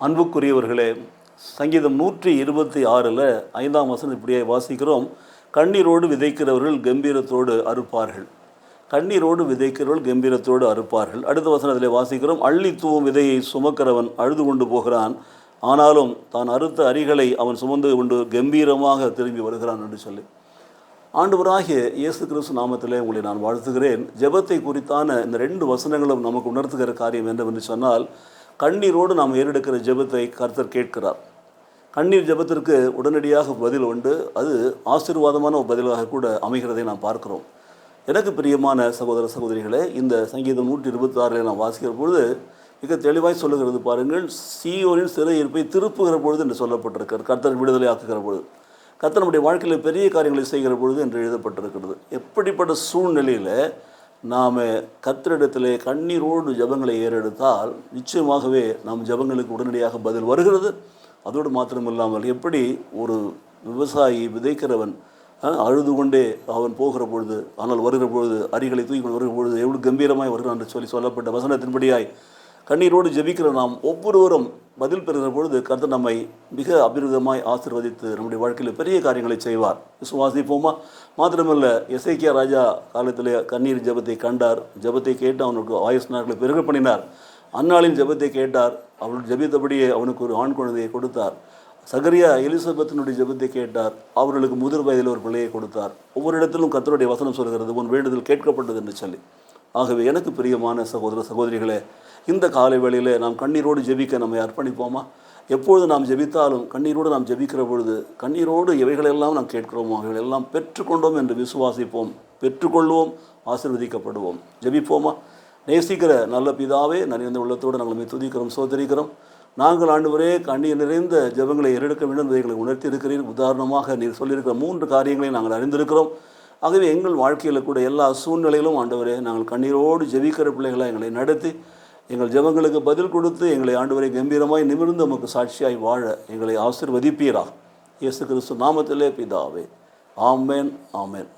அன்புக்குரியவர்களே, சங்கீதம் 126 5ஆம் வசனம் இப்படியே வாசிக்கிறோம். கண்ணீரோடு விதைக்கிறவர்கள் கம்பீரத்தோடு அறுப்பார்கள். கண்ணீரோடு விதைக்கிறவர்கள் கம்பீரத்தோடு அறுப்பார்கள். அடுத்த வசனத்தில் வாசிக்கிறோம். அள்ளி தூவும் விதையை சுமக்கிறவன் அழுது கொண்டு போகிறான், ஆனாலும் தான் அறுத்த அரிகளை அவன் சுமந்து கொண்டு கம்பீரமாக திரும்பி வருகிறான் என்று சொல்லி ஆண்டவராகிய இயேசு கிறிஸ்து நாமத்திலே உங்களை நான் வாழ்த்துகிறேன். ஜெபத்தை குறித்தான இந்த 2 வசனங்களும் நமக்கு உணர்த்துகிற காரியம் என்னவென்று சொன்னால், கண்ணீரோடு நாம் ஏறெடுக்கிற ஜெபத்தை கர்த்தர் கேட்கிறார். கண்ணீர் ஜெபத்திற்கு உடனடியாக பதில் உண்டு. அது ஆசீர்வாதமான ஒரு பதிலாக கூட அமைகிறதை நாம் பார்க்கிறோம். எனக்கு பிரியமான சகோதர சகோதரிகளே, இந்த சங்கீதம் 126 நாம் வாசிக்கிற பொழுது மிக தெளிவாய் சொல்லுகிறது பாருங்கள். சீயோனின் சிறையிருப்பை திருப்புகிற பொழுது என்று சொல்லப்பட்டிருக்கிறது. கர்த்தர் விடுதலை ஆக்குகிற பொழுது, கர்த்தர் நம்முடைய வாழ்க்கையில் பெரிய காரியங்களை செய்கிற பொழுது என்று எழுதப்பட்டிருக்கிறது. எப்படிப்பட்ட சூழ்நிலையில் நாம் கர்த்தரிடத்திலே கண்ணீரோடு ஜெபங்களை ஏறெடுத்தால் நிச்சயமாகவே நம் ஜெபங்களுக்கு உடனடியாக பதில் வருகிறது. அதோடு மாத்திரமில்லாமல், எப்படி ஒரு விவசாயி விதைக்கிறவன் அழுது கொண்டே அவன் போகிற பொழுது, ஆனால் வருகிற பொழுது அரிகளை தூக்கி வருகிற பொழுது எவ்வளோ கம்பீரமாய் வருகிறான் என்று சொல்லப்பட்ட வசனத்தின்படியாய் கண்ணீரோடு ஜெபிக்கிற நாம் ஒவ்வொருவரும் பதில் பெறுகிற பொழுது கர்த்தர் நம்மை மிக அபிருதமாய் ஆசீர்வதித்து நம்முடைய வாழ்க்கையில் பெரிய காரியங்களை செய்வார். விசுவாசிப்போமா? மாத்திரமல்ல, எசேக்கியா ராஜா காலத்தில் கண்ணீர் ஜெபத்தை கண்டார். ஜெபத்தை கேட்டு அவனுக்கு ஆயுஸ் நாட்களை பெருக பண்ணினார். அந்நாளின் ஜெபத்தை கேட்டார். அவள் ஜெபித்தபடியே அவனுக்கு ஒரு ஆண் குழந்தையை கொடுத்தார். சகரியா எலிசபெத்தினுடைய ஜெபத்தை கேட்டார். அவர்களுக்கு முதிர் வயதில் ஒரு பிள்ளையை கொடுத்தார். ஒவ்வொரு இடத்திலும் கர்த்தருடைய வசனம் சொல்கிறது, உன் வேண்டுதல் கேட்கப்பட்டது என்று சொல்லி. ஆகவே எனக்கு பிரியமான சகோதர சகோதரிகளே, இந்த காலை வேளையில் நாம் கண்ணீரோடு ஜெபிக்க நம்மை அர்ப்பணிப்போமா? எப்பொழுது நாம் ஜெபித்தாலும் கண்ணீரோடு நாம் ஜெபிக்கிற பொழுது, கண்ணீரோடு எவைகளெல்லாம் நாம் கேட்கிறோமோ அவைகளெல்லாம் பெற்றுக்கொண்டோம் என்று விசுவாசிப்போம், பெற்றுக்கொள்வோம், ஆசீர்வதிக்கப்படுவோம். ஜெபிப்போமா? நேசிக்கிற நல்ல பிதாவே, நிறைந்த உள்ளத்தோடு நாங்கள் துதிக்கிறோம், சோதரிக்கிறோம். நாங்கள் ஆண்டவரே கண்ணீர் நிறைந்த ஜெபங்களை ஏறெடுக்க வேண்டும் என்பதை எங்களை உணர்த்தி இருக்கிறீர். உதாரணமாக நீர் சொல்லியிருக்கிற 3 காரியங்களை நாங்கள் அறிந்திருக்கிறோம். ஆகவே எங்கள் வாழ்க்கையில் கூட எல்லா சூழ்நிலையிலும் ஆண்டவரே நாங்கள் கண்ணீரோடு ஜெபிக்கிற பிள்ளைகளை எங்களை நடத்தி எங்கள் ஜெபங்களுக்கு பதில் கொடுத்து எங்களை ஆண்டவரை கம்பீரமாய் நிமிர்ந்து நமக்கு சாட்சியாய் வாழ எங்களை ஆசீர்வதிப்பீராக. இயேசு கிறிஸ்து நாமத்திலே பிதாவே. ஆமென், ஆமென்.